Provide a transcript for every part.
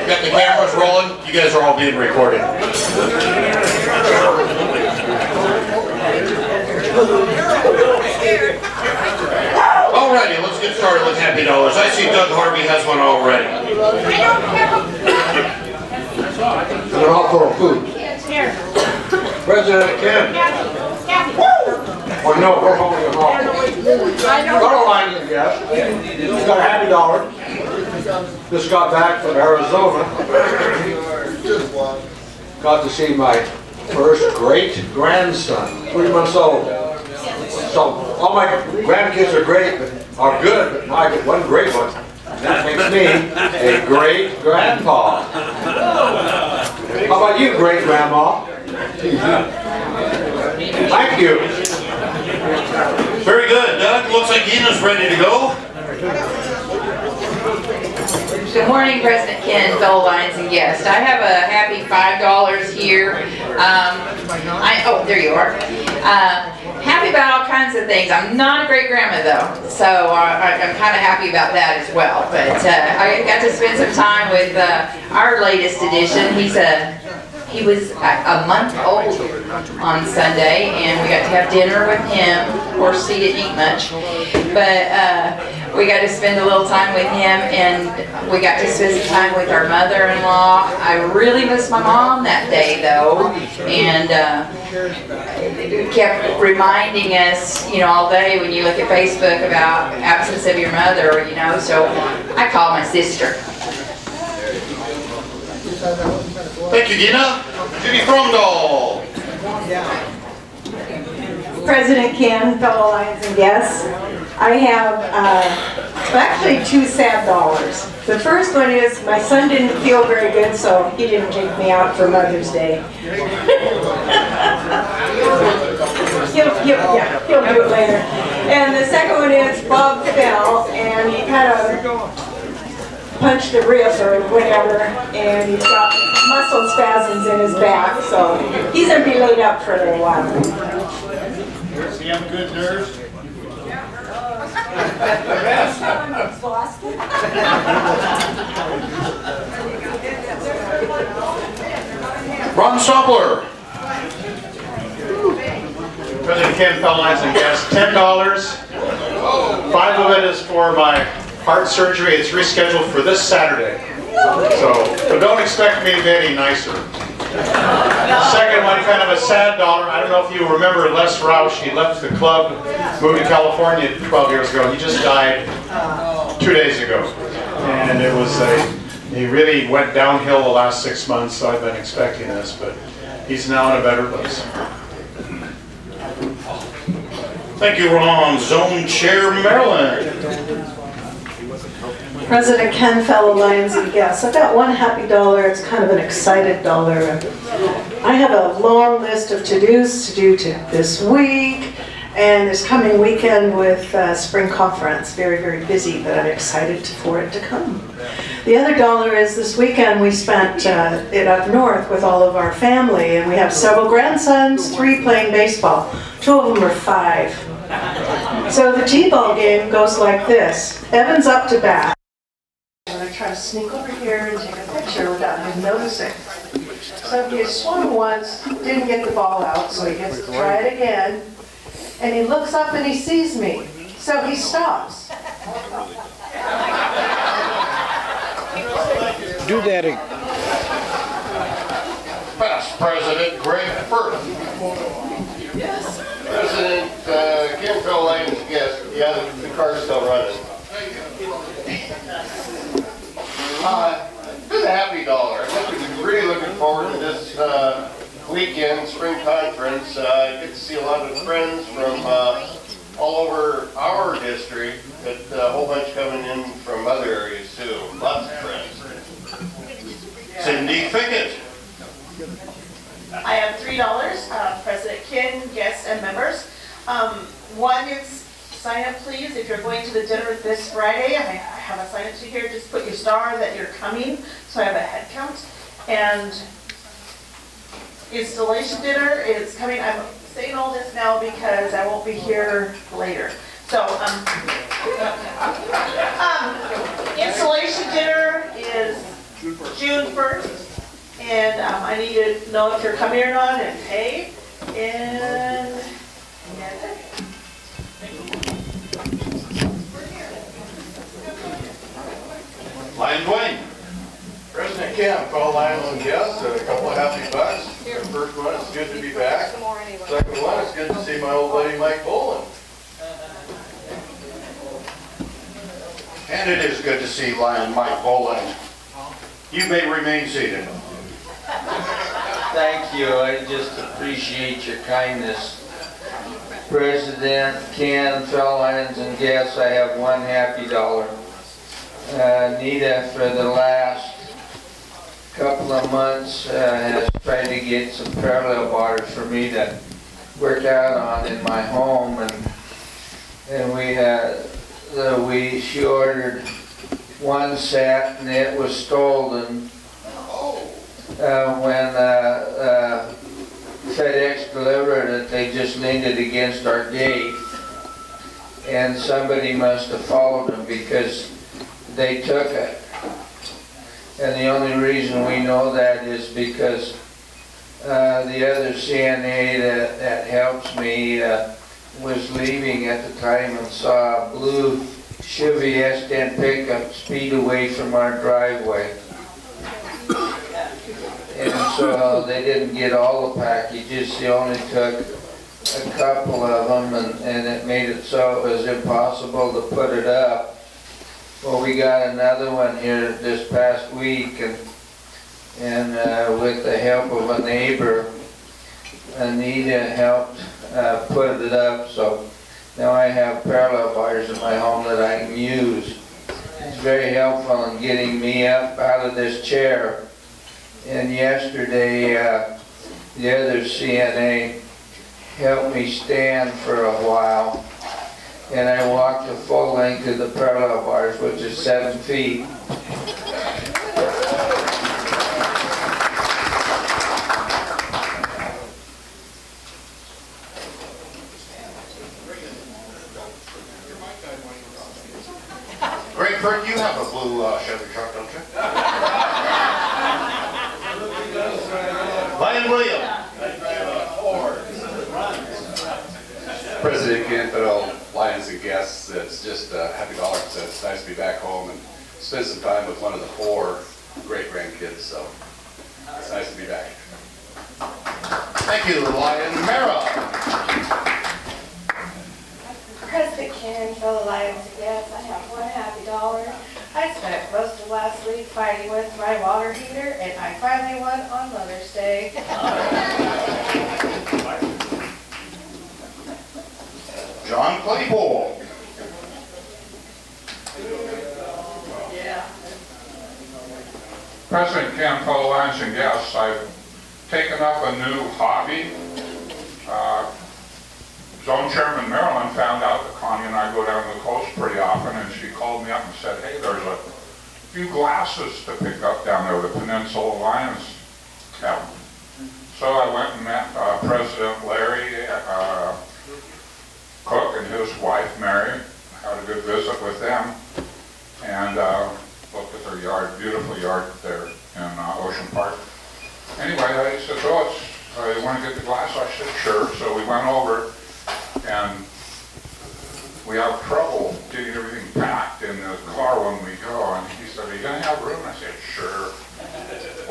Got the cameras rolling. You guys are all being recorded. Alrighty, let's get started with Happy Dollars. I see Doug Harvey has one already. They're all full of food. President Ken. Or no, we're holding them all. Got a line in the gas. He's got a Happy Dollar. Just got back from Arizona. Got to see my first great-grandson, 3 months old. So all my grandkids are great, but are good, but I get one great one. That makes me a great-grandpa. How about you, great-grandma? Thank you. Very good, Doug. Looks like Gina's ready to go. Good morning, President Ken, fellow Lions and guests. I have a happy $5 here. Oh, there you are. Happy about all kinds of things. I'm not a great grandma though, so I'm kind of happy about that as well. But I got to spend some time with our latest addition. He was a month old on Sunday, and we got to have dinner with him. Of course, he didn't eat much, but we got to spend a little time with him, and we got to spend some time with our mother-in-law. I really missed my mom that day, though, and kept reminding us, you know, all day when you look at Facebook about absence of your mother, you know, so I called my sister. Thank you, Gina. Judy Fromdahl. President Ken, fellow Lions and guests, I have actually two sad dollars. The first one is my son didn't feel very good, so he didn't take me out for Mother's Day. He'll do it later. And the second one is Bob fell, and he kind of punched a rib or whatever, and he's got muscle spasms in his back, so he's going to be laid up for a little while. Does he have good nerves? Ron Stopler. President Ken, fellow Lions and guests, $10. 5 of it is for my heart surgery. It's rescheduled for this Saturday. So, but don't expect me to be any nicer. Second one, kind of a sad dollar. I don't know if you remember Les Roush. He left the club, moved to California 12 years ago. He just died 2 days ago. And it was he really went downhill the last 6 months, so I've been expecting this, but he's now in a better place. Thank you, Ron. Zone Chair Maryland. President Ken, fellow Lions and guests, I've got one happy dollar. It's kind of an excited dollar. I have a long list of to-dos to do this week and this coming weekend with spring conference. Very, very busy, but I'm excited for it to come. The other dollar is this weekend we spent it up north with all of our family, and we have several grandsons, 3 playing baseball. 2 of them are 5. So the T-ball game goes like this. Evan's up to bat. I'm going to try to sneak over here and take a picture without him noticing. So he swung once, didn't get the ball out, so he gets to try it again. And he looks up and he sees me. So he stops. Do that again. Past President Greg Firth. Yes. President Ken, fellow Lions and guests. Yeah, the car's still running. This is a happy dollar. I'm really looking forward to this weekend, spring conference. I get to see a lot of friends from all over our district, but a whole bunch coming in from other areas too. Lots of friends. Cindy Fickett. I have $3, President Ken, guests, and members. One is sign up, please, if you're going to the dinner this Friday. I have a sign up sheet here. Just put your star that you're coming, so I have a head count. And installation dinner is coming. I'm saying all this now because I won't be here later. So installation dinner is June 1st. And I need to know if you're coming or not and pay. And that's it. Lion Dwayne. President Kim, fellow Lions and guests, a couple of happy bucks. The first one, it's good to be back. Second one, it's good to see my old buddy Mike Boland. And it is good to see Lion Mike Boland. You may remain seated. Thank you. I just appreciate your kindness. President Ken, fellow Lions and guests, I have one happy dollar. Nita, for the last couple of months, has tried to get some parallel bars for me to work out on in my home, and she ordered one set and it was stolen when FedEx delivered it. They just leaned it against our gate, and somebody must have followed them because they took it. And the only reason we know that is because the other CNA that helps me was leaving at the time and saw a blue Chevy S10 pickup speed away from our driveway. And so they didn't get all the packages, they only took a couple of them, and it made it so it was impossible to put it up. Well, we got another one here this past week, and with the help of a neighbor, Anita helped put it up, so now I have parallel bars in my home that I can use. It's very helpful in getting me up out of this chair. And yesterday, the other CNA helped me stand for a while, and I walked the full length of the parallel bars, which is 7 feet. Great, Kurt, you have a blue Chevy truck, don't you? Lion William. President Ken, fellow Lions and guests, it's just a happy dollar. It's nice to be back home and spend some time with one of the 4 great grandkids, so it's nice to be back. Thank you, Lion Mara. President Ken, fellow Lions and guests, I have one happy dollar. I spent most of last week fighting with my water heater, and I finally won on Mother's Day. John Claypool. President Ken, fellow Lions and guests, I've taken up a new hobby. Zone Chairman Marilyn found out that Connie and I go down to the coast pretty often, and she called me up and said, hey, there's a few glasses to pick up down there, the Peninsula Lions have. So I went and met President Larry Cook and his wife Mary, had a good visit with them, and looked at their yard, beautiful yard there in Ocean Park. Anyway, I said, well, you want to get the glass? I said, sure. So we went over, and we have trouble getting everything packed in the car when we go. And he said, are you going to have room? I said, sure.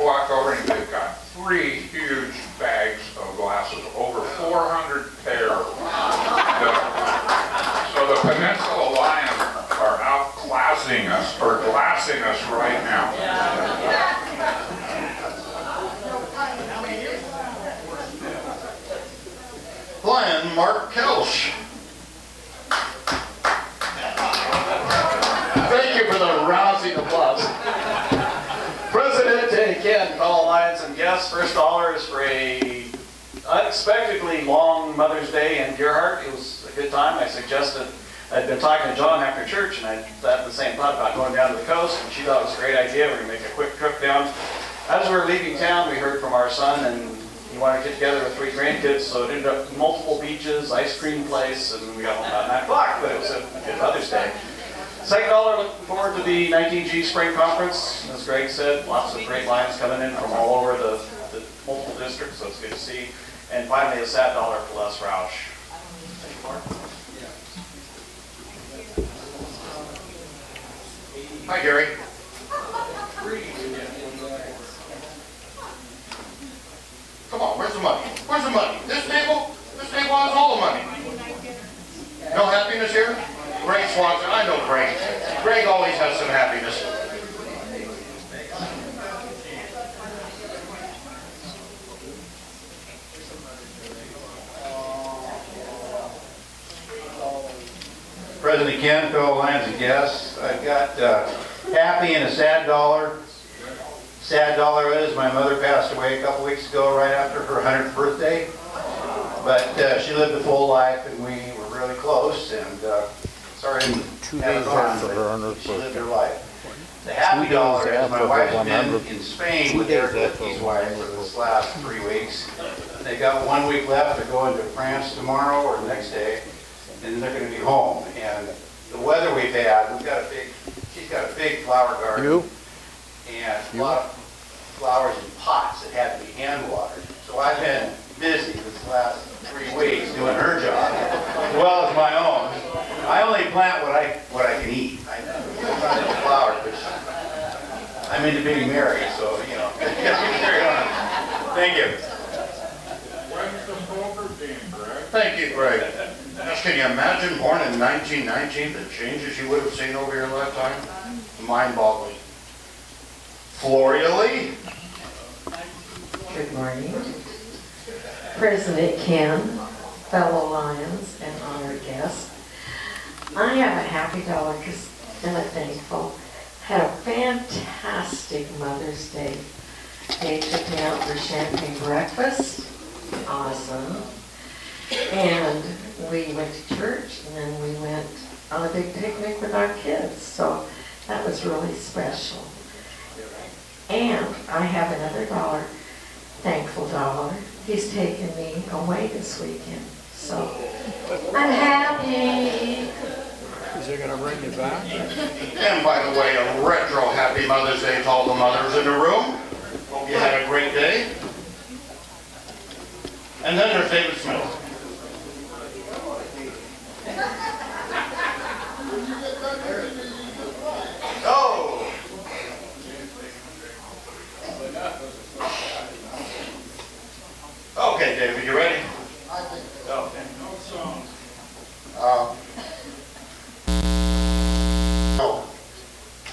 Walk over, and they've got 3 huge bags of glasses, over 400 pair. So the Peninsula Lions are outclassing us, or glassing us right now. Lion Mark Kelsch. Thank you for the rousing applause. President Ken, fellow Lions and guests, first dollar is for a unexpectedly long Mother's Day in Deerheart. It was a good time. I suggested, I'd been talking to John after church, and I had the same thought about going down to the coast, and she thought it was a great idea. We're going to make a quick trip down. As we were leaving town, we heard from our son, and he wanted to get together with 3 grandkids, so it ended up multiple beaches, ice cream place, and we got home about 9 o'clock, but it was a good Mother's Day. Second dollar, looking forward to the 19G Spring Conference. As Greg said, lots of great lines coming in from all over the multiple districts, so it's good to see. And finally, a sad dollar for Les Roush. Thank you, Mark. Hi, Gary. Come on, where's the money? Where's the money? This table has all the money. No happiness here? Greg Swanson, I know Greg. Greg always has some happiness. President Ken, fellow Lions and guests, I've got happy and a sad dollar. Sad dollar is my mother passed away a couple weeks ago right after her 100th birthday. But she lived a full life and we were really close, and sorry to have her gone, but she lived her life. The happy dollar is my wife's been in Spain with Eric Lipke's wife for this last 3 weeks. They got 1 week left. They're going to France tomorrow or the next day, and then they're going to be home. And the weather we've had, she's got a big flower garden and a lot of flowers in pots that had to be hand watered. So I've been busy this last 3 weeks doing her job as well as my own. I only plant what I can eat. I plant the flowers, but I'm into being married, so you know. Thank you. When's the poker game, Greg? Thank you, Greg. Just can you imagine, born in 1919, the changes you would have seen over your lifetime? Mind-boggling. Floria Lee. Good morning. President Ken, fellow Lions, and honored guests. I have a happy dollar and a thankful. Had a fantastic Mother's Day. They took me out for champagne breakfast. Awesome. And we went to church, and then we went on a big picnic with our kids. So that was really special. And I have another dollar, thankful dollar. He's taking me away this weekend. So I'm happy. Is he going to bring you back? And by the way, a retro happy Mother's Day to all the mothers in the room. Hope you had a great day. And then there's David Smith. Oh! Okay, David, you ready? Okay.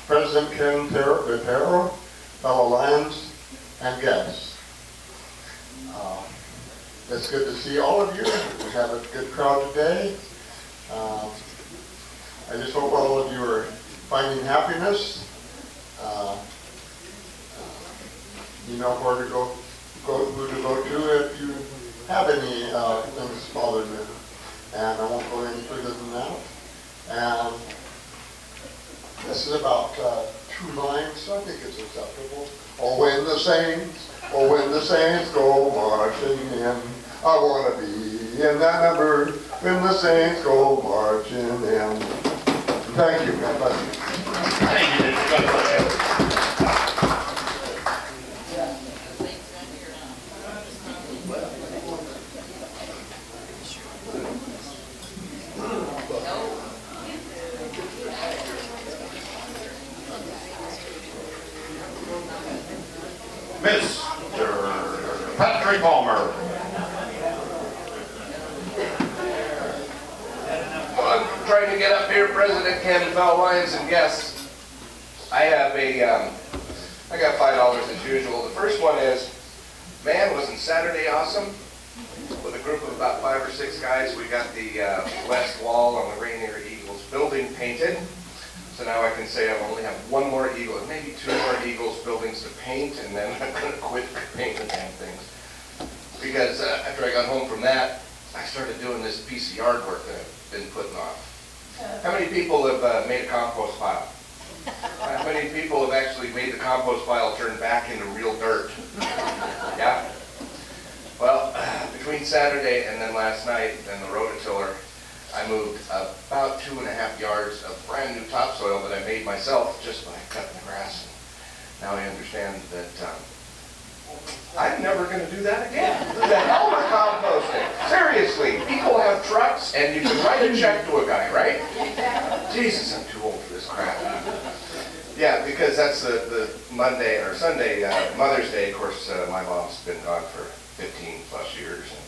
President Ken Vitero, fellow Lions and guests. It's good to see all of you. We have a good crowd today. I just hope all of you are finding happiness. You know where to go, who to go to if you have any things bothering you. And I won't go any further than that. And this is about 2 lines, so I think it's acceptable. Oh, when the Saints go marching in, I want to be in that number when the Saints go marching in. Thank you. God bless you. Thank you, David. God bless you. Mr. Patrick Palmer. I'm trying to get up here, President Ken, fellow Lions and guests. I have I got $5 as usual. The first one is, man, wasn't Saturday awesome? With a group of about 5 or 6 guys, we got the west wall on the Rainier Eagles building painted. So now I can say I only have 1 more Eagle, and maybe 2 more Eagles buildings to paint, and then I'm going to quit painting damn things. Because after I got home from that, I started doing this piece of yard work that I've been putting off. How many people have made a compost pile? How many people have actually made the compost pile turn back into real dirt? Yeah? Well, between Saturday and then last night and the rototiller, I I moved about 2.5 yards of brand new topsoil that I made myself just by cutting the grass. And now I understand that I'm never going to do that again. Who the hell am I composting? Seriously, people have trucks and you can write a check to a guy, right? Jesus, I'm too old for this crap. Yeah, because that's the Monday or Sunday, Mother's Day. Of course, my mom's been gone for 15 plus years. And,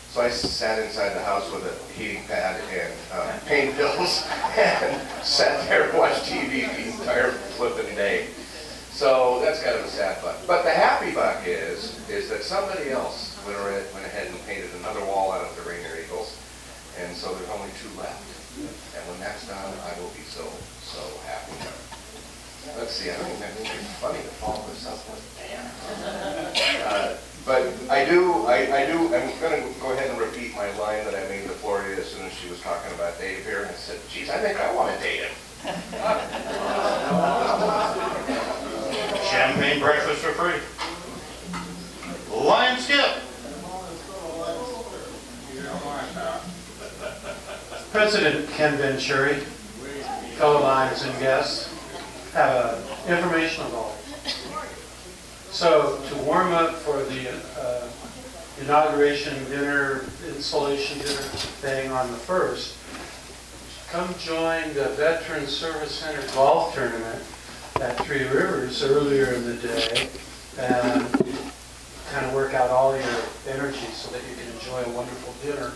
so I sat inside the house with a heating pad and pain pills and sat there and watched TV the entire flipping day. So that's kind of a sad buck. But the happy buck is that somebody else went ahead and painted another wall out of the Rainier Eagles. And so there's only 2 left. And when that's done, I will be so, so happy. Let's see, I think it's funny to follow this up with but I'm going to go ahead and repeat my line that I made to Florida as soon as she was talking about Dave here. And I said, geez, I think I want to date him. Champagne breakfast for free. Lion skip. President Ken Venturi, fellow Lions and guests, have an informational goal. So to warm up for the inauguration dinner, installation dinner thing on the 1st, come join the Veterans Service Center golf tournament at Three Rivers earlier in the day and kind of work out all your energy so that you can enjoy a wonderful dinner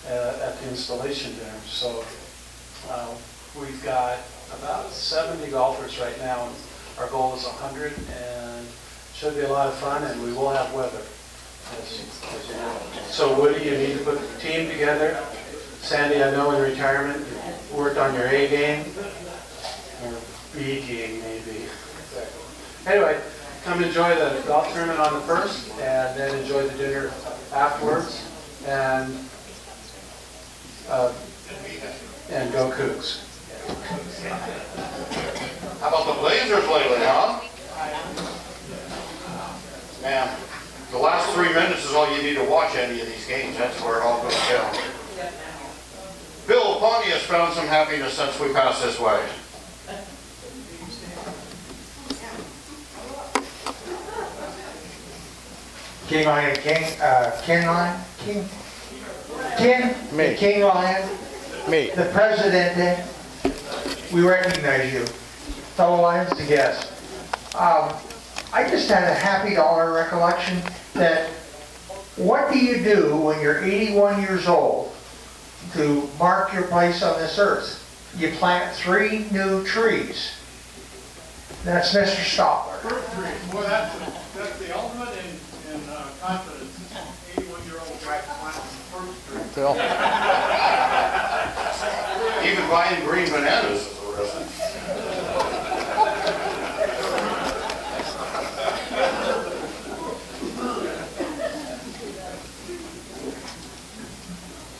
at the installation dinner. So we've got about 70 golfers right now, and our goal is 100, and should be a lot of fun, and we will have weather, as you know. So Woody, you need to put the team together. Sandy, I know in retirement, you worked on your A game, or B game maybe. Anyway, come enjoy the golf tournament on the 1st, and then enjoy the dinner afterwards, and go Cougs. How about the Blazers lately, huh? Man, the last 3 minutes is all you need to watch any of these games. That's where it all goes down. Bill Pawnee has found some happiness since we passed this way. King Lion, King Lion, me, the President, we recognize you, fellow Lions and guests. I just had a happy dollar recollection that what do you do when you're 81 years old to mark your place on this earth? You plant 3 new trees. That's Mr. Stotler. Well, that's the ultimate in confidence. 81-year-old guy planting the first tree. Phil. Even buying green bananas is a risk.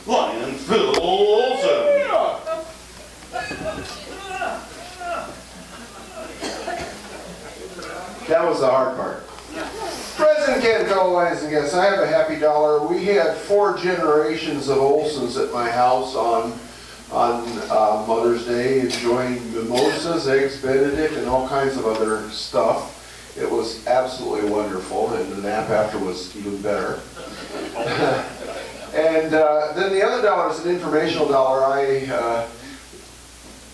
Lion Phil Olsen. That was the hard part. President Ken, fellow Lions and guests, I have a happy dollar. We had 4 generations of Olsons at my house on Mother's Day, enjoying mimosas, eggs Benedict, and all kinds of other stuff. It was absolutely wonderful, and the nap after was even better. And then the other dollar is an informational dollar. I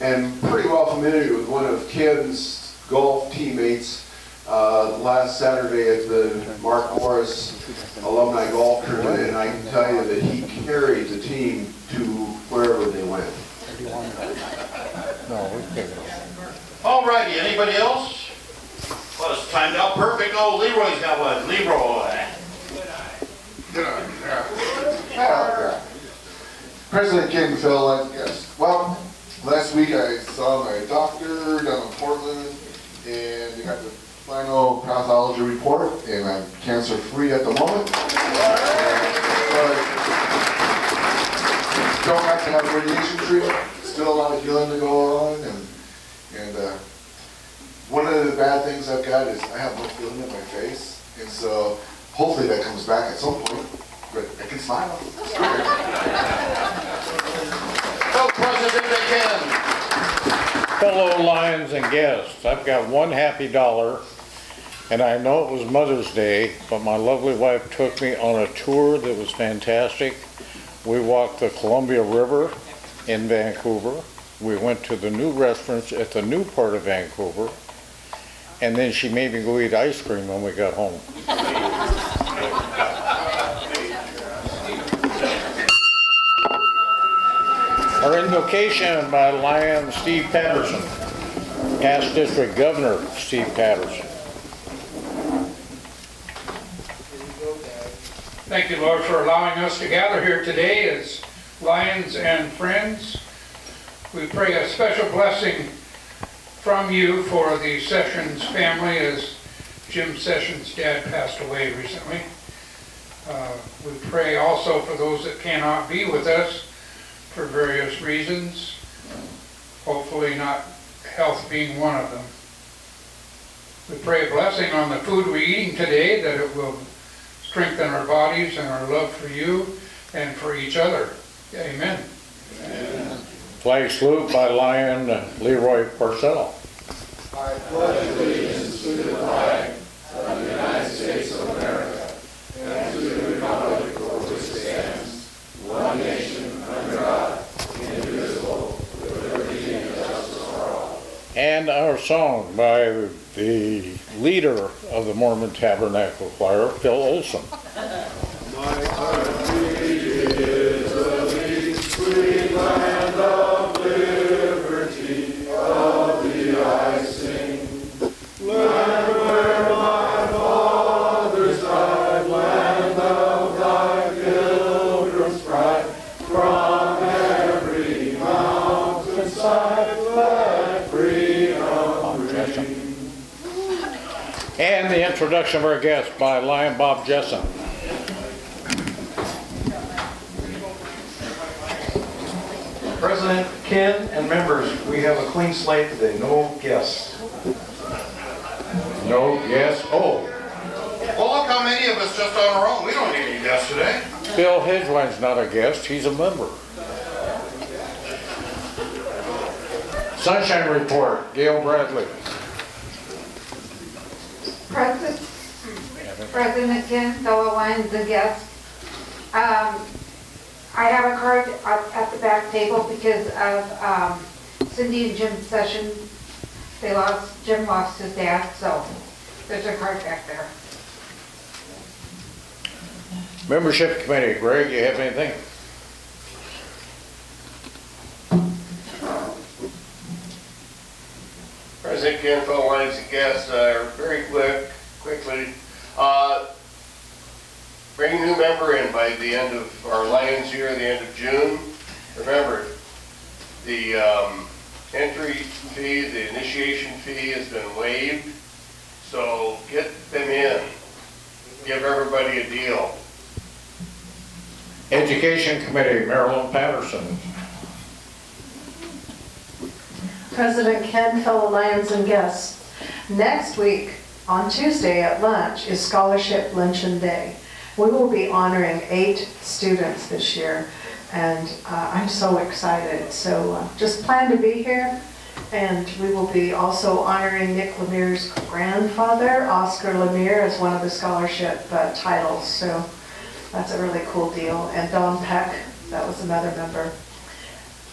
am pretty well familiar with one of Ken's golf teammates last Saturday at the Mark Morris Alumni Golf Tournament, and I can tell you that he carried the team to wherever they went. All righty, anybody else? Well, it's timed out perfect. Oh, Leroy's got one. Leroy. President King, fellow Lions and guests. Well, last week I saw my doctor down in Portland, and they got the final pathology report, and I'm cancer-free at the moment. Don't have to have radiation treatment. Still a lot of healing to go on, and one of the bad things I've got is I have no feeling in my face, and so hopefully that comes back at some point. But I can smile. So President again. Fellow Lions and guests, I've got one happy dollar, and I know it was Mother's Day, but my lovely wife took me on a tour that was fantastic. We walked the Columbia River in Vancouver. We went to the new restaurants at the new part of Vancouver, and then she made me go eat ice cream when we got home. Our invocation by Lion Steve Patterson, past District Governor Steve Patterson. Thank you, Lord, for allowing us to gather here today as Lions and friends. We pray a special blessing from you for the Sessions family as Jim Sessions' dad passed away recently. We pray also for those that cannot be with us for various reasons, hopefully not health being one of them. We pray a blessing on the food we're eating today, that it will strengthen our bodies and our love for you and for each other. Amen. Amen. Flag salute by Lion Leroy Parcell. I pledge allegiance to the flag of the United States of America and to the republic for which it stands, one nation under God, indivisible, with liberty and justice for all. And our song by the leader of the Mormon Tabernacle Choir, Phil Olson. My country is a free land of liberty, of the I sing. Land where my fathers died, land of thy pilgrim's pride, from every mountainside, let freedom ring. And the introduction of our guest by Lion Bob Jessen. President, Ken, and members, we have a clean slate today. No guests. No guests? Oh. Well, look how many of us just on our own. We don't need any guests today. Bill Hedgewine's not a guest, he's a member. Sunshine Report, Gail Bradley. President Ken, fellow Lions and guests. I have a card at the back table because of Cindy and Jim Sessions. Jim lost his dad, so there's a card back there. Membership Committee, Greg, you have anything? President Ken, fellow Lions and guests, very quickly, bring a new member in by the end of our Lions year, the end of June. Remember, the entry fee, the initiation fee has been waived, so get them in. Give everybody a deal. Education Committee, Marilyn Patterson. President Ken, fellow Lions and guests, next week on Tuesday at lunch is Scholarship Luncheon Day. We will be honoring 8 students this year, and I'm so excited. So just plan to be here, and we will be also honoring Nick Lemire's grandfather, Oscar Lemire, as one of the scholarship titles. So that's a really cool deal. And Don Peck, that was another member.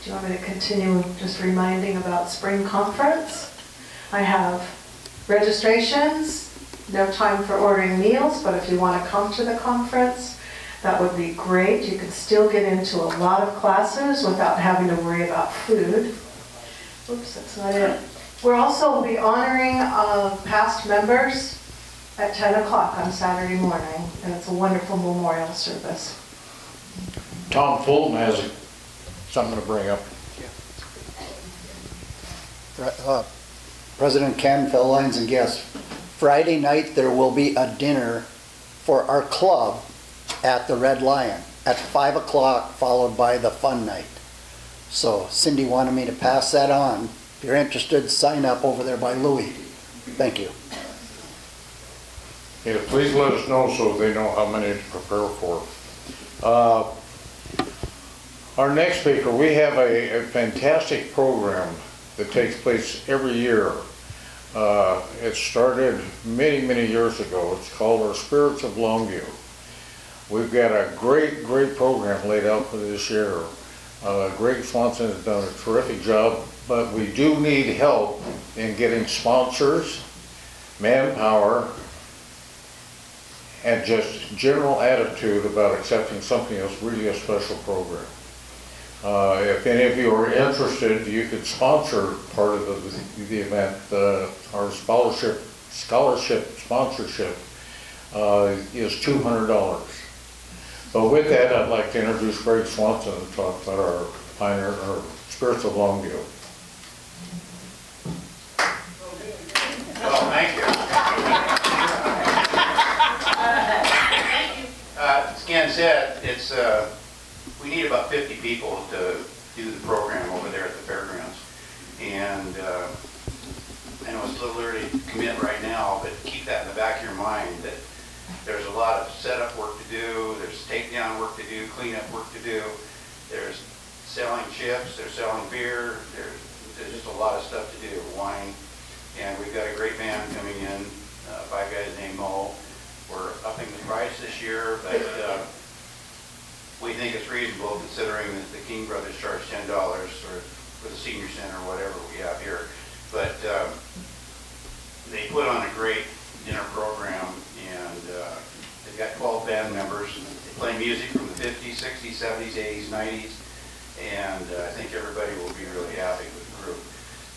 Do you want me to continue just reminding about spring conference? I have registrations, no time for ordering meals, but if you want to come to the conference, that would be great. You can still get into a lot of classes without having to worry about food. Oops, that's not it. We'll also be honoring past members at 10 o'clock on Saturday morning, and it's a wonderful memorial service. Tom Fulton has something to bring up. President Ken, fellow Lions and guests, Friday night there will be a dinner for our club at the Red Lion at 5 o'clock, followed by the fun night. So Cindy wanted me to pass that on. If you're interested, sign up over there by Louis. Thank you. Yeah, please let us know so they know how many to prepare for. Our next speaker, we have a fantastic program that takes place every year. It started many, many years ago. It's called our Spirits of Longview. We've got a great, great program laid out for this year. Greg Swanson has done a terrific job, but we do need help in getting sponsors, manpower, and just general attitude about accepting something that's really a special program. If any of you are interested, you could sponsor part of the event. Our scholarship sponsorship is $200. So with that, I'd like to introduce Greg Swanson and talk about our Spirits of Longview. Well, thank you. As Ken said, it's we need about 50 people to do the program over there at the fairgrounds. And I know it's a little early to commit right now, but keep that in the back of your mind that there's a lot of setup work to do, there's takedown work to do, cleanup work to do, there's selling chips, there's selling beer, there's just a lot of stuff to do, wine. And we've got a great band coming in, 5 guys named Mo. We're upping the price this year, but we think it's reasonable considering that the King brothers charge $10 for the senior center or whatever we have here. But they put on a great dinner program, and they've got 12 band members. They play music from the 50s, 60s, 70s, 80s, 90s, and I think everybody will be really happy with the group.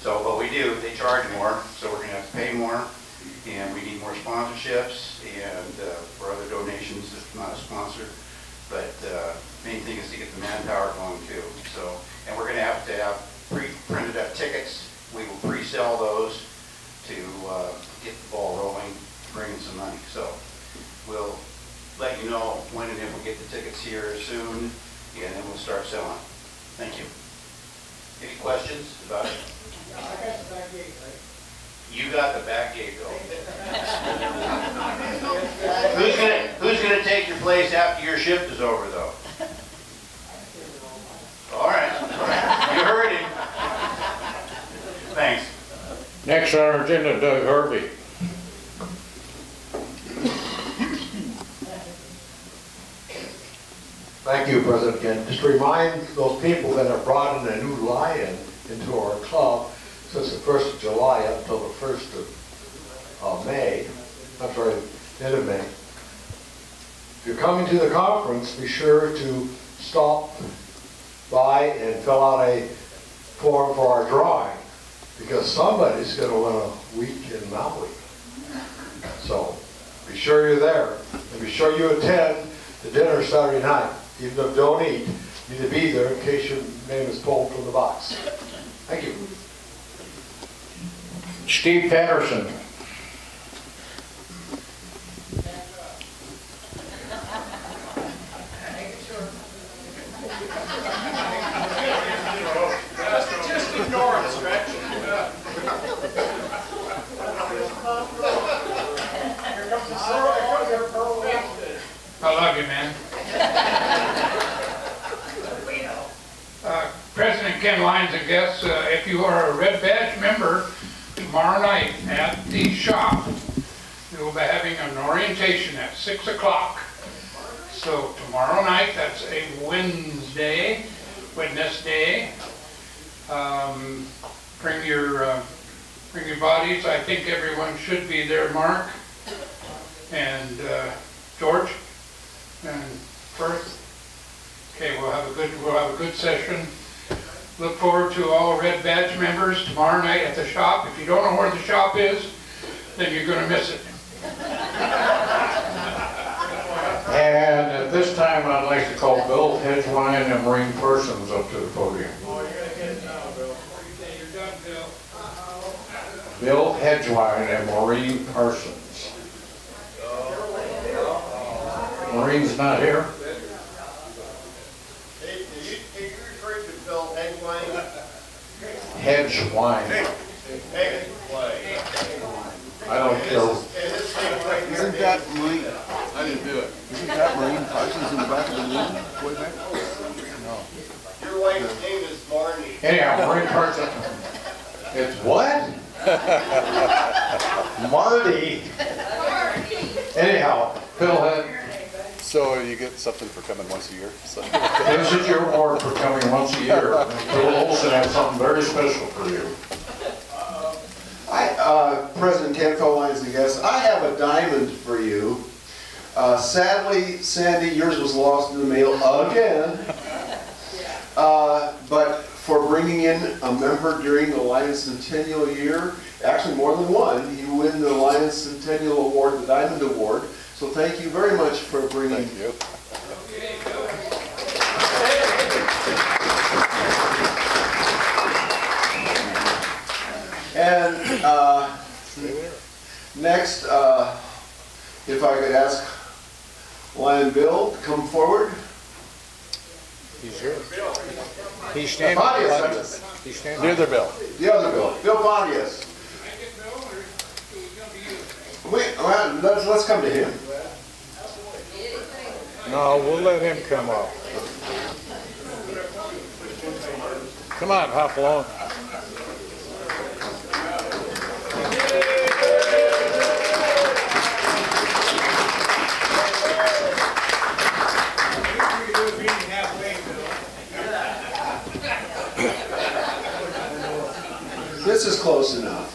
So what we do, they charge more, so we're going to have to pay more, and we need more sponsorships and for other donations if not a sponsor. But main thing is to get the manpower going too. So, and we're going to have pre-printed up tickets. We will pre-sell those to get the ball rolling, bring in some money. So we'll let you know when and if we get the tickets here soon, and then we'll start selling. Thank you. Any questions about it? I got the back gate, right? You got the back gate though. Who's gonna take your place after your shift is over though? All right. You heard him. Thanks. Next on our agenda, Doug Harvey. Thank you, President Kent. Just to remind those people that have brought in a new lion into our club since the 1st of July up until the 1st of May, I'm sorry, end of May. If you're coming to the conference, be sure to stop by and fill out a form for our drawing, because somebody's going to win a week in Maui. So be sure you're there, and be sure you attend the dinner Saturday night. Even if you don't eat, you need to be there in case your name is pulled from the box. Thank you. Steve Patterson. Just ignore it, Stretch. I love you, man. President Ken Lyons and guests, if you are a Red Badge member, tomorrow night at the shop, we will be having an orientation at 6 o'clock. So tomorrow night, that's a Wednesday, bring your bodies. I think everyone should be there, Mark and George and Firth. Okay, we'll have a good session. Look forward to all Red Badge members tomorrow night at the shop. If you don't know where the shop is, then you're going to miss it. And at this time, I'd like to call Bill Hedgewine and Maureen Parsons up to the podium. Oh, you're going to get it now, Bill. You're done, Bill. Bill Hedgewine and Maureen Parsons. Maureen's not here. Hey, you referring to Bill Hedgewine? Hedgewine. I don't care. Isn't that Marine? I didn't do it. Isn't that Marine Parsons in the back of the room? Way back? No. Anyhow, Marine Parks. It's what? Marty. Anyhow, Phil had. So you get something for coming once a year? So. This is your award for coming once a year. Phil Olson has something very special for you. President Canfield, Lions and guests, I have a diamond for you. Sadly, Sandy, yours was lost in the mail again. But for bringing in a member during the Lions Centennial year, actually more than one, you win the Lions Centennial Award, the Diamond Award. So thank you very much for bringing. Thank you. And next, if I could ask Lion Bill to come forward. He's here. He's standing. Pontius, He's standing. The other Bill. The other Bill. Bill Pontius. Wait, well, let's come to him. No, we'll let him come up. Come on, hop along. This is close enough.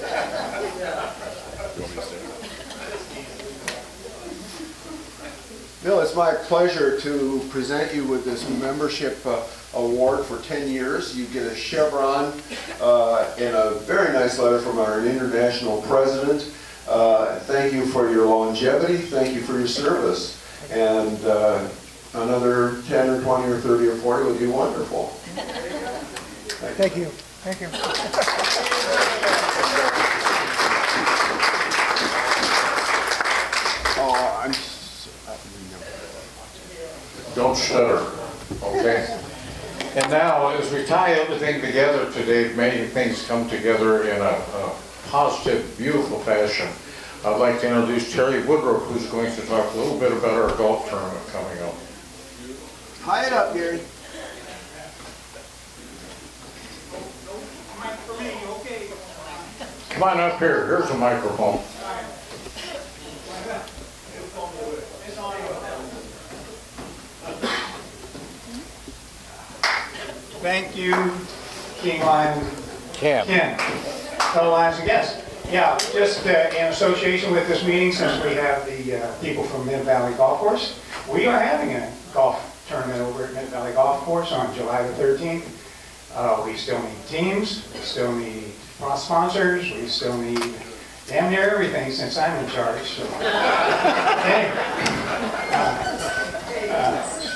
Bill, it's my pleasure to present you with this membership award for 10 years. You get a chevron and a very nice letter from our international president. Thank you for your longevity. Thank you for your service. And another 10 or 20 or 30 or 40 would be wonderful. Thank you. Thank you. Don't stutter, okay? And now, as we tie everything together today, making things come together in a positive, beautiful fashion, I'd like to introduce Terry Woodruff, who's going to talk a little bit about our golf tournament coming up. Tie it up, Gary. Come on up here. Here's a microphone. Thank you, King Lion. Ken. Fellow Lions and guests. Yeah, just in association with this meeting, since we have the people from Mid Valley Golf Course, we are having a golf tournament over at Mid Valley Golf Course on July the 13th. We still need teams, we still need sponsors, we still need damn near everything since I'm in charge. So. Anyway,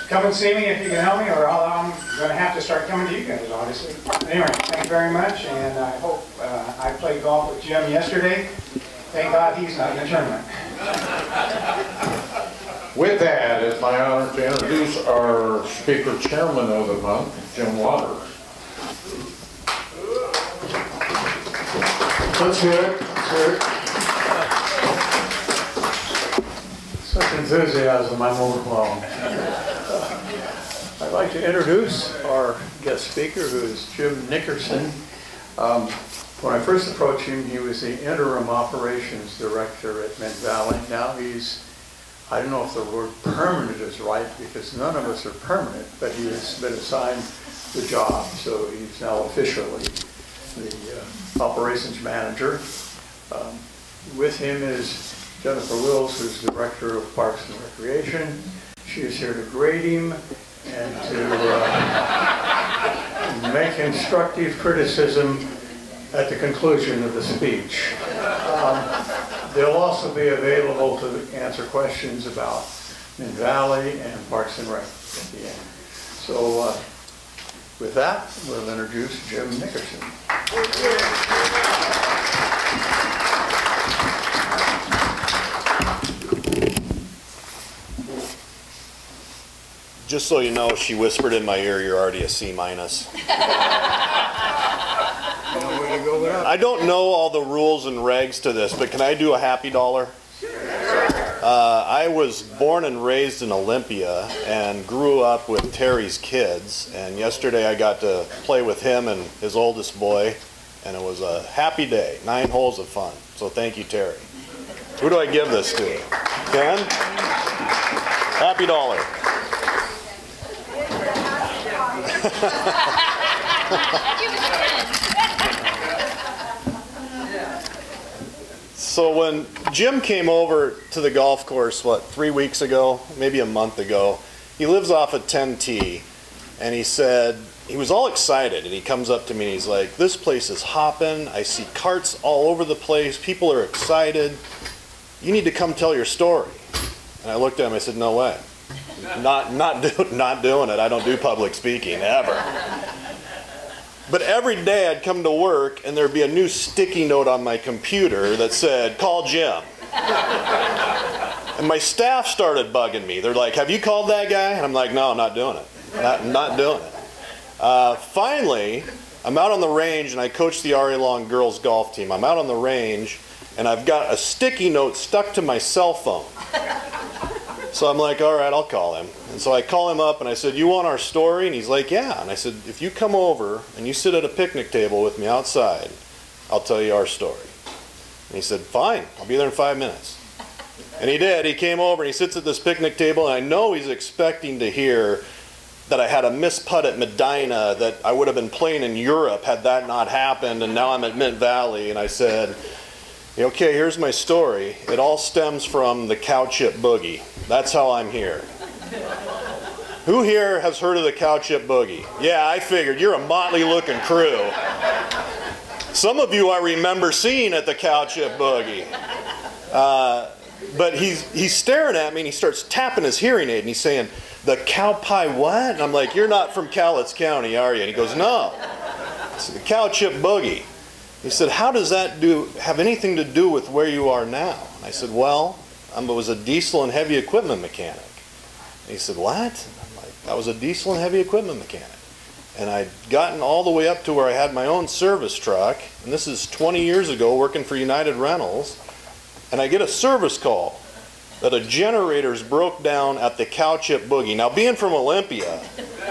come and see me if you can help me, or I'm going to have to start coming to you guys, obviously. Anyway, thank you very much, and I hope I played golf with Jim yesterday. Thank God he's not in the tournament. With that, it's my honor to introduce our speaker chairman of the month, Jim Waters. Let's hear it. Let's hear it. Such enthusiasm, I'm overwhelmed. I'd like to introduce our guest speaker, who is Jim Nickerson. When I first approached him, he was the interim operations director at Mid Valley. Now he's, I don't know if the word permanent is right, because none of us are permanent, but he has been assigned the job, so he's now officially the operations manager. With him is Jennifer Wills, who's director of Parks and Recreation. She is here to grade him and to make instructive criticism at the conclusion of the speech. They'll also be available to answer questions about Mid Valley and Parks and Rec at the end. So with that, we'll introduce Jim Nickerson. Just so you know, she whispered in my ear, you're already a C-. I don't know all the rules and regs to this, but can I do a happy dollar? I was born and raised in Olympia and grew up with Terry's kids. And yesterday I got to play with him and his oldest boy. And it was a happy day, 9 holes of fun. So thank you, Terry. Who do I give this to? Ken? Happy dollar. So when Jim came over to the golf course, 3 weeks ago, maybe a month ago, he lives off of 10T, and he said, he was all excited, and he comes up to me and he's like, this place is hopping, I see carts all over the place, people are excited, you need to come tell your story. And I looked at him, I said, no way. Not doing it. I don't do public speaking, ever. But every day I'd come to work and there'd be a new sticky note on my computer that said, call Jim. And my staff started bugging me. They're like, have you called that guy? And I'm like, no, I'm not doing it. Not doing it. Finally, I'm out on the range and I coach the RA Long girls golf team. I'm out on the range and I've got a sticky note stuck to my cell phone. So I'm like, all right, I'll call him. And so I call him up and I said, you want our story? And he's like, yeah. And I said, if you come over and you sit at a picnic table with me outside, I'll tell you our story. And he said, fine, I'll be there in 5 minutes. And he did. He came over and he sits at this picnic table, and I know he's expecting to hear that I had a missed putt at Medina, that I would have been playing in Europe had that not happened, and now I'm at Mint Valley. And I said, okay, here's my story. It all stems from the cow chip boogie. That's how I'm here. Who here has heard of the cow chip boogie? Yeah, I figured. You're a motley looking crew. Some of you I remember seeing at the cow chip boogie. But he's staring at me and he starts tapping his hearing aid and he's saying, the cow pie what? And I'm like, you're not from Cowlitz County, are you? And he goes, no. It's the cow chip boogie. He said, how does that have anything to do with where you are now? And I said, well, I was a diesel and heavy equipment mechanic. And he said, what? And I'm like, I was a diesel and heavy equipment mechanic. And I'd gotten all the way up to where I had my own service truck, and this is 20 years ago working for United Rentals, and I get a service call that a generator's broke down at the cow chip boogie. Now, being from Olympia,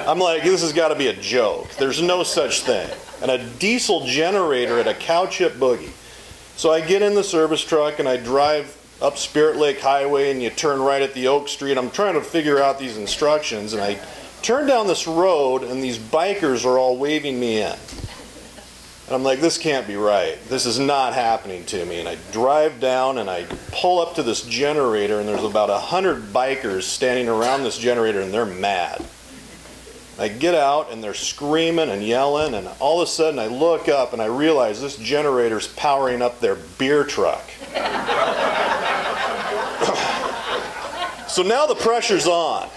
I'm like, this has got to be a joke. There's no such thing. And a diesel generator at a cow chip boogie. So I get in the service truck and I drive up Spirit Lake Highway and you turn right at the Oak Street. I'm trying to figure out these instructions and I turn down this road and these bikers are all waving me in. And I'm like, this can't be right. This is not happening to me. And I drive down and I pull up to this generator and there's about 100 bikers standing around this generator and they're mad. I get out and they're screaming and yelling, and all of a sudden I look up and I realize this generator's powering up their beer truck. So now the pressure's on.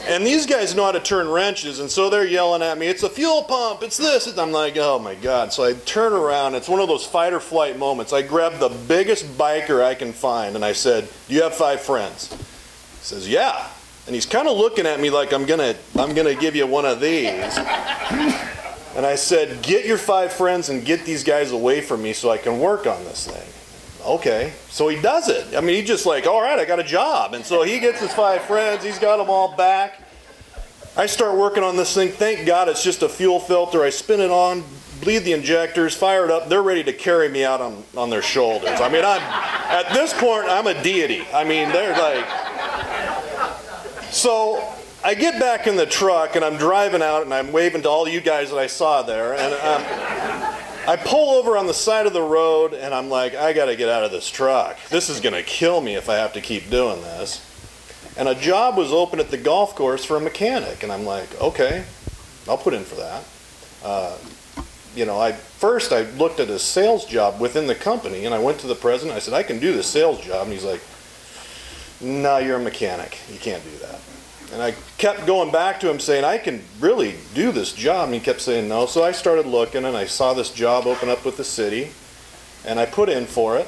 And these guys know how to turn wrenches, and so they're yelling at me, it's a fuel pump, it's this. I'm like, oh my God. So I turn around, it's one of those fight or flight moments. I grab the biggest biker I can find and I said, do you have 5 friends? He says, yeah. And he's kind of looking at me like I'm gonna give you one of these. And I said, get your 5 friends and get these guys away from me so I can work on this thing. Okay. So he does it. I mean, he just like, all right, I got a job. And so he gets his 5 friends. He's got them all back. I start working on this thing. Thank God it's just a fuel filter. I spin it on, bleed the injectors, fire it up. They're ready to carry me out on their shoulders. I mean, at this point, I'm a deity. I mean, they're like... So I get back in the truck and I'm driving out and I'm waving to all you guys that I saw there. And I pull over on the side of the road and I'm like, I got to get out of this truck. This is going to kill me if I have to keep doing this. And a job was open at the golf course for a mechanic. And I'm like, okay, I'll put in for that. You know, first I looked at a sales job within the company and I went to the president. I said, I can do this sales job. And he's like, no, you're a mechanic. You can't do that. And I kept going back to him saying, I can really do this job. And he kept saying no. So I started looking and I saw this job open up with the city. And I put in for it.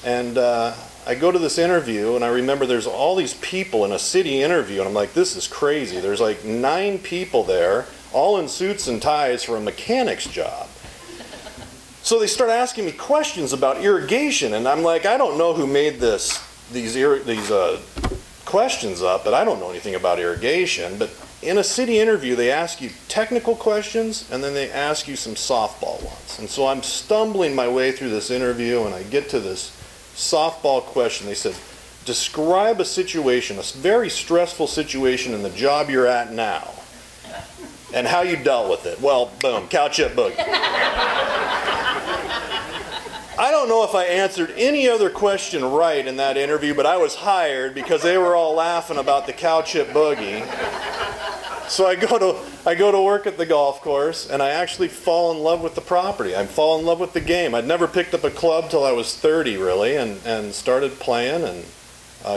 And I go to this interview and I remember there's all these people in a city interview. And I'm like, this is crazy. There's like 9 people there, all in suits and ties for a mechanic's job. So they start asking me questions about irrigation. And I'm like, I don't know who made this these questions up, but I don't know anything about irrigation. But in a city interview, they ask you technical questions, and then they ask you some softball ones. And so I'm stumbling my way through this interview, and I get to this softball question. They said, describe a situation, a very stressful situation in the job you're at now, and how you dealt with it. Well, boom, cow chip boogie. I don't know if I answered any other question right in that interview, but I was hired because they were all laughing about the cow chip boogie. So I go to work at the golf course, and I actually fall in love with the property. I fall in love with the game. I'd never picked up a club till I was 30, really, and started playing and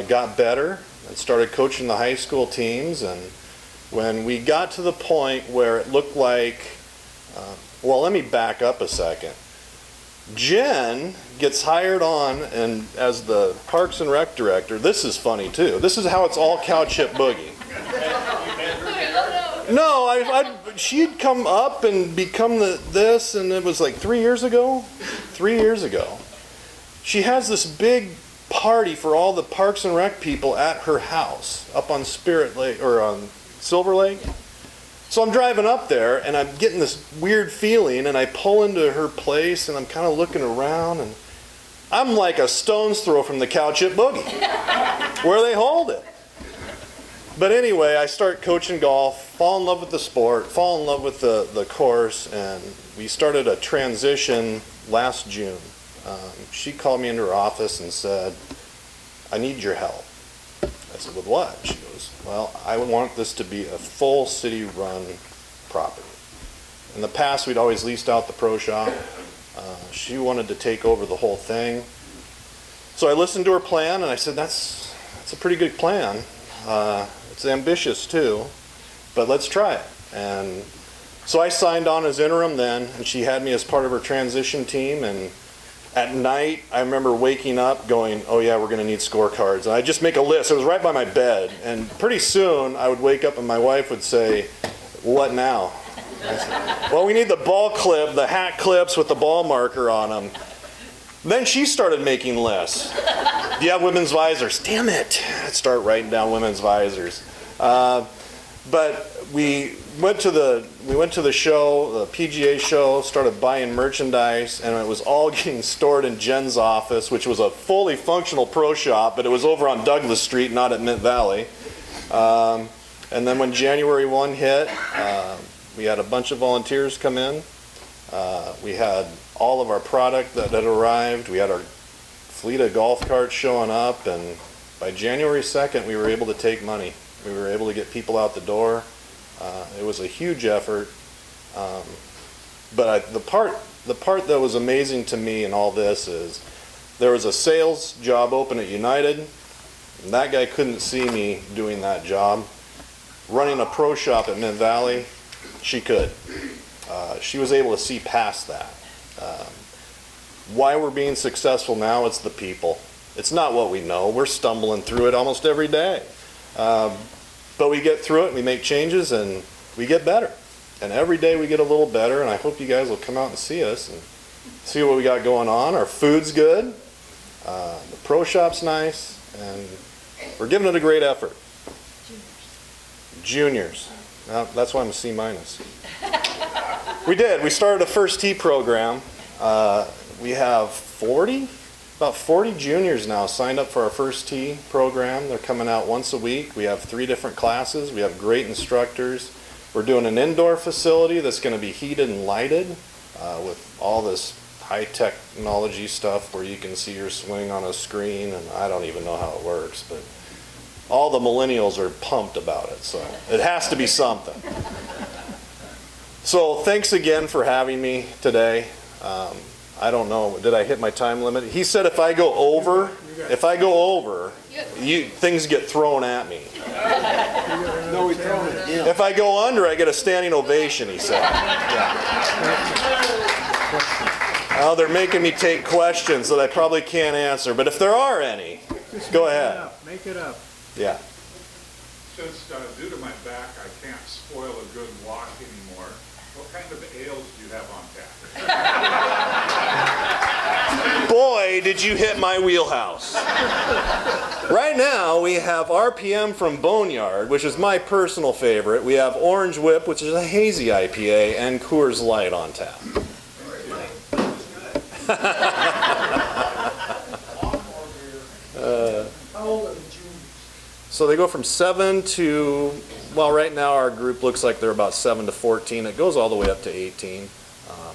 got better and started coaching the high school teams. And when we got to the point where it looked like, well, let me back up a second. Jen gets hired on and as the Parks and Rec director. This is funny too. This is how it's all cow chip boogie. No, she'd come up and become this, and it was like 3 years ago. 3 years ago, she has this big party for all the Parks and Rec people at her house up on Spirit Lake or on Silver Lake. So I'm driving up there, and I'm getting this weird feeling, and I pull into her place, and I'm kind of looking around, and I'm like a stone's throw from the cow chip boogie, where they hold it. But anyway, I start coaching golf, fall in love with the sport, fall in love with the course, and we started a transition last June. She called me into her office and said, I need your help. I said, with what? She goes, well, I want this to be a full city-run property. In the past, we'd always leased out the pro shop. She wanted to take over the whole thing. So I listened to her plan, and I said, that's a pretty good plan. It's ambitious, too, but let's try it. And so I signed on as interim then, and she had me as part of her transition team. And at night, I remember waking up going, oh yeah, we're going to need scorecards. And I'd just make a list. It was right by my bed. And pretty soon, I would wake up and my wife would say, what now? I said, well, we need the ball clip, the hat clips with the ball marker on them. Then she started making lists. Do you have women's visors? Damn it. I'd start writing down women's visors. But we went to the show, the PGA show, started buying merchandise, and it was all getting stored in Jen's office, which was a fully functional pro shop, but it was over on Douglas Street, not at Mint Valley. And then when January 1 hit, we had a bunch of volunteers come in. We had all of our product that had arrived. We had our fleet of golf carts showing up, and by January 2nd, we were able to take money. We were able to get people out the door. It was a huge effort. But the part that was amazing to me in all this is there was a sales job open at United, and that guy couldn't see me doing that job. Running a pro shop at Mint Valley, she could. She was able to see past that. Why we're being successful now, it's the people. It's not what we know. We're stumbling through it almost every day. But we get through it, and we make changes, and we get better. And every day we get a little better, and I hope you guys will come out and see us and see what we got going on. Our food's good, the pro shop's nice, and we're giving it a great effort. Juniors. Now, that's why I'm a C-. We did. We started a first tee program. We have about 40 juniors now signed up for our first tee program. They're coming out once a week. We have 3 different classes. We have great instructors. We're doing an indoor facility that's going to be heated and lighted with all this high technology stuff where you can see your swing on a screen, and I don't even know how it works, but all the millennials are pumped about it, so it has to be something. So thanks again for having me today. I don't know, did I hit my time limit? He said if I go over, things get thrown at me. No, we throw it in. If I go under, I get a standing ovation, he said. Yeah. Oh, they're making me take questions that I probably can't answer, but if there are any, go ahead. Make it up. Yeah. Since due to my back, I can't spoil a good walk anymore, what kind of ales do you have on tap? Boy, did you hit my wheelhouse. Right now, we have RPM from Boneyard, which is my personal favorite. We have Orange Whip, which is a hazy IPA, and Coors Light on tap. So they go from 7 to, well, right now our group looks like they're about 7 to 14. It goes all the way up to 18.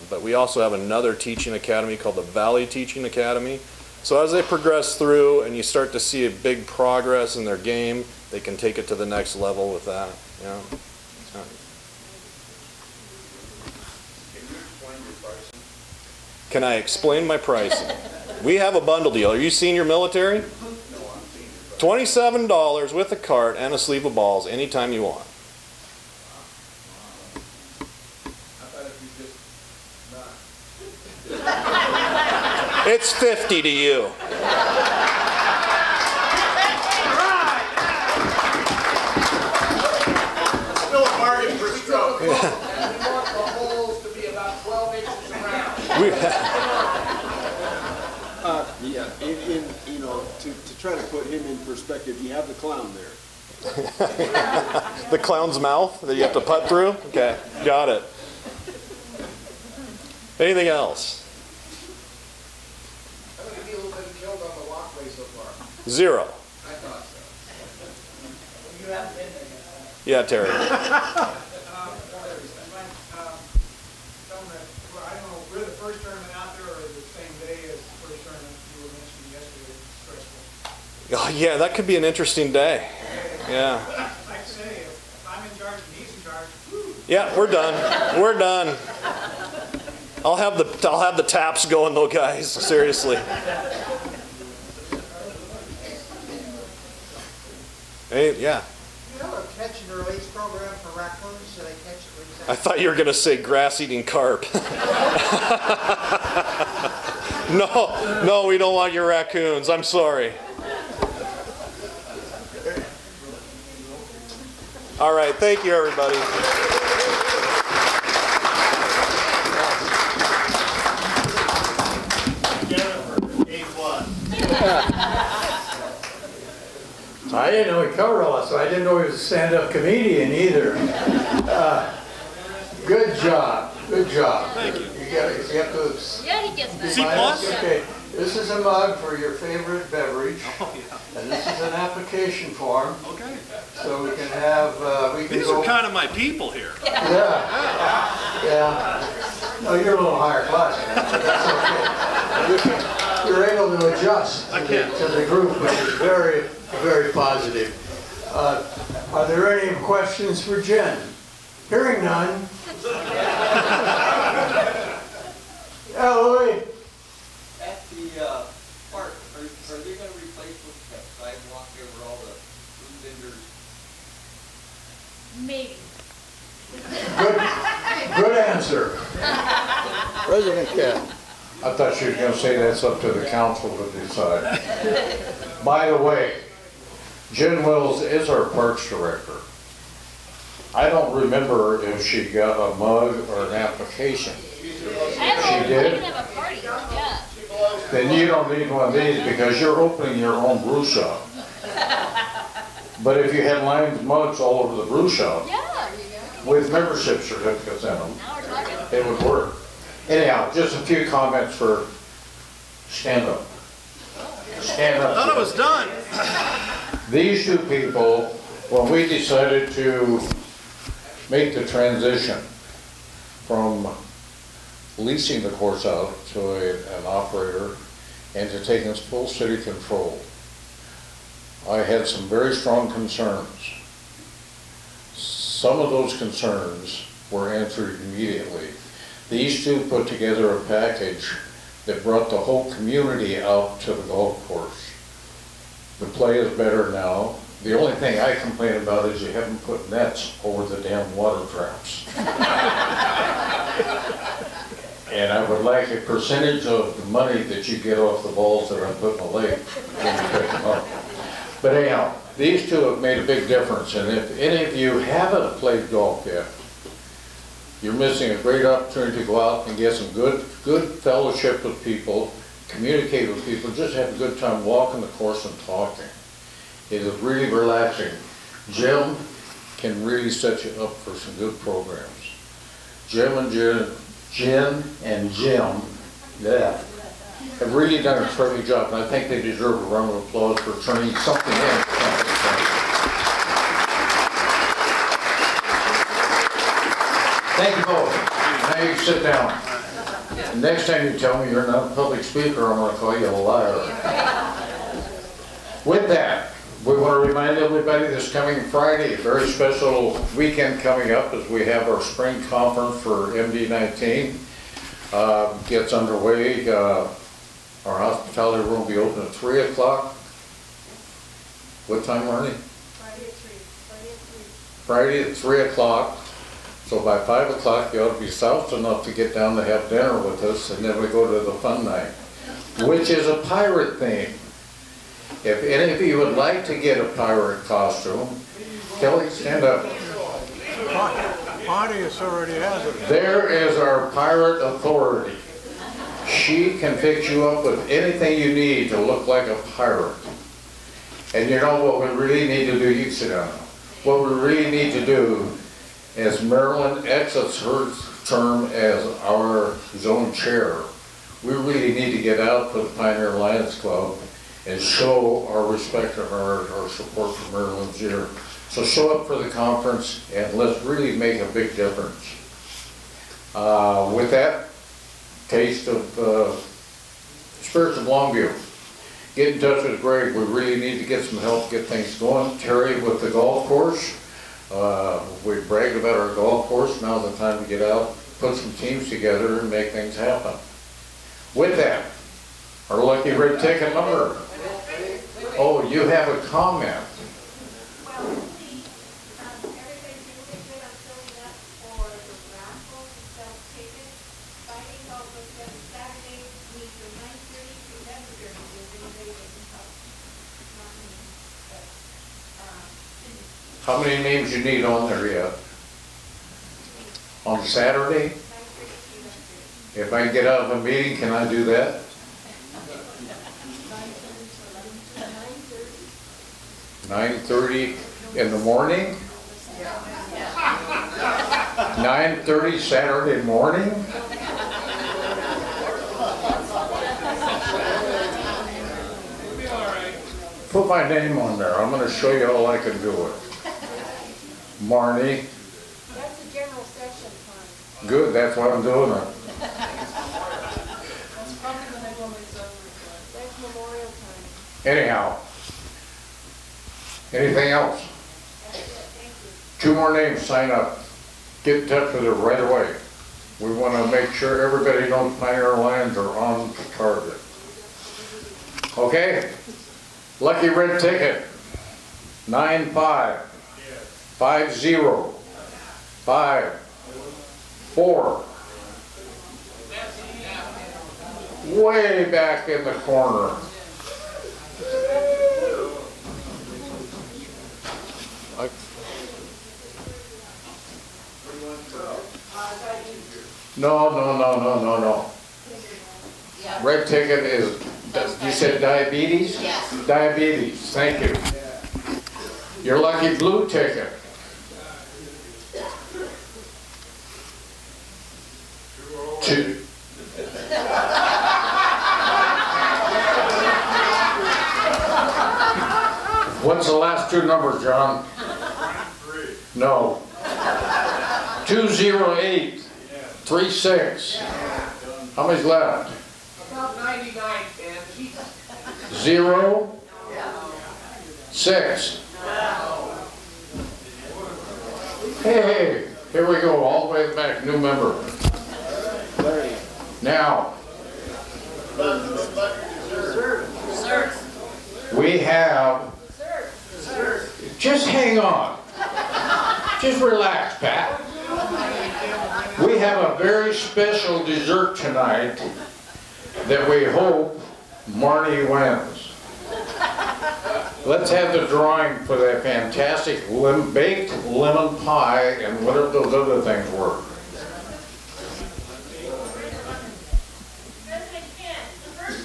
But we also have another teaching academy called the Valley Teaching Academy. So as they progress through and you start to see a big progress in their game, they can take it to the next level with that. Yeah. Can I explain my pricing? We have a bundle deal. Are you senior military? $27 with a cart and a sleeve of balls anytime you want. It's 50 to you. Still a bargain for stroke. We want the holes to be about 12 inches around. Yeah, you know, to try to put him in perspective, you have the clown there. The clown's mouth that you have to putt through? Okay, got it. Anything else? How many people have been killed on the walkway so far? 0. I thought so. You haven't been there yet. Yeah, Terry. I don't know, we're the first tournament out there or the same day as the first tournament you were mentioning yesterday, stressful. Oh, yeah, that could be an interesting day. Yeah. Like I say, if I'm in charge and he's in charge, whew. Yeah, we're done. We're done. I'll have the taps going though, guys. Seriously. Hey, yeah. You have a catch and release program for raccoons, so they catch and release? I thought you were going to say grass-eating carp. No, we don't want your raccoons. I'm sorry. All right, thank you, everybody. I didn't know he covered all that, so I didn't know he was a stand-up comedian either. Good job. Good job. Thank you. You have to. Yeah, he gets that. C+? Okay. This is a mug for your favorite beverage. Oh, yeah. And this is an application form. Okay. So we can have, These are kind of my people here. Yeah. Yeah. No, you're a little higher class. But that's okay. You're able to adjust to the group, which is very, very positive. Are there any questions for Jen? Hearing none. Yeah, Louie. At the park, are they going to replace that sidewalk over all the food vendors? Maybe. Good answer. President Ken. I thought she was going to say that's up to the council to decide. By the way, Jen Wills is our parks director. I don't remember if she got a mug or an application. She did? Yeah. Then you don't need one of these because you're opening your own brew shop. But if you had Lions mugs all over the brew shop, with membership certificates in them, it would work. Anyhow, just a few comments for stand-up. Stand-up. I thought it was done. These two people, when we decided to make the transition from leasing the course out to an operator and to taking full city control, I had some very strong concerns. Some of those concerns were answered immediately. These two put together a package that brought the whole community out to the golf course. The play is better now. The only thing I complain about is you haven't put nets over the damn water traps. And I would like a percentage of the money that you get off the balls that I put in the lake when you pick them up. But anyhow, these two have made a big difference, and if any of you haven't played golf yet, you're missing a great opportunity to go out and get some good fellowship with people, communicate with people, just have a good time walking the course and talking. It is really relaxing. Jim can really set you up for some good programs. Jen and Jim, yeah, have really done a terrific job, and I think they deserve a round of applause for turning something in. Thank you both. Now you sit down. Next time you tell me you're not a public speaker, I'm going to call you a liar. With that, we want to remind everybody this coming Friday, a very special weekend coming up as we have our spring conference for MD19. Gets underway. Our hospitality room will be open at 3 o'clock. What time, Marnie? Friday at 3 o'clock. So by 5 o'clock, you ought to be soused enough to get down to have dinner with us, and then we go to the fun night, which is a pirate theme. If any of you would like to get a pirate costume, Kelly, stand up. Audience already has it. There is our pirate authority. She can fix you up with anything you need to look like a pirate. And you know what we really need to do? You sit down. What we really need to do, as Marilyn exits her term as our zone chair, we really need to get out for the Pioneer Lions Club and show our respect and our support for Maryland's year. So show up for the conference and let's really make a big difference. With that, taste of Spirits of Longview. Get in touch with Greg. We really need to get some help, get things going. Terry with the golf course. We bragged about our golf course. Now's the time to get out, put some teams together and make things happen. With that, our lucky red ticket number. Oh, you have a comment. How many names you need on there yet? On Saturday? If I get out of a meeting, can I do that? 9:30 in the morning? 9:30 Saturday morning? Put my name on there. I'm going to show you how I can do it. Marnie. That's a general session time. Good, that's why I'm doing it. That's probably when I go myself. That's Memorial time. Anyhow. Anything else? That's it, thank you. 2 more names, sign up. Get in touch with her right away. We want to make sure everybody knows Pioneer Lions are on target. Okay? Lucky red ticket. 9550554. Way back in the corner. No. Red ticket is, you said diabetes? Yes. Diabetes, thank you. Your lucky blue ticket. Two. What's the last 2 numbers, John? No. 20836. How many's left? About 99, Ken. 0, 6. Hey, here we go, all the way back, new member. Now, we have, just hang on. Just relax, Pat. We have a very special dessert tonight that we hope Marnie wins. Let's have the drawing for that fantastic baked lemon pie and whatever those other things were. President Ken, the first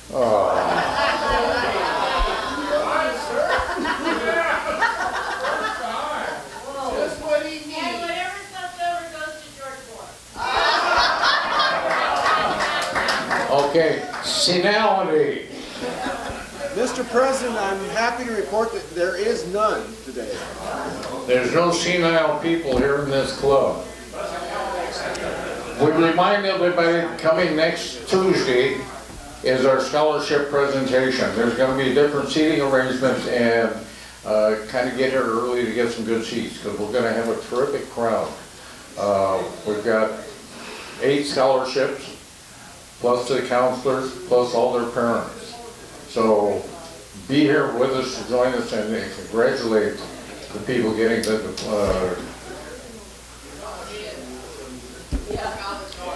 Just what he needs. And whatever's left over goes to George Moore. Okay, senality. Mr. President, I'm happy to report that there is none today. There's no senile people here in this club. We remind everybody coming next Tuesday is our scholarship presentation. There's going to be different seating arrangements and kind of get here early to get some good seats because we're going to have a terrific crowd. We've got 8 scholarships plus the counselors plus all their parents. So be here with us to join us and congratulate the people getting the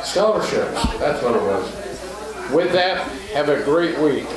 scholarships. That's what it was. With that, have a great week.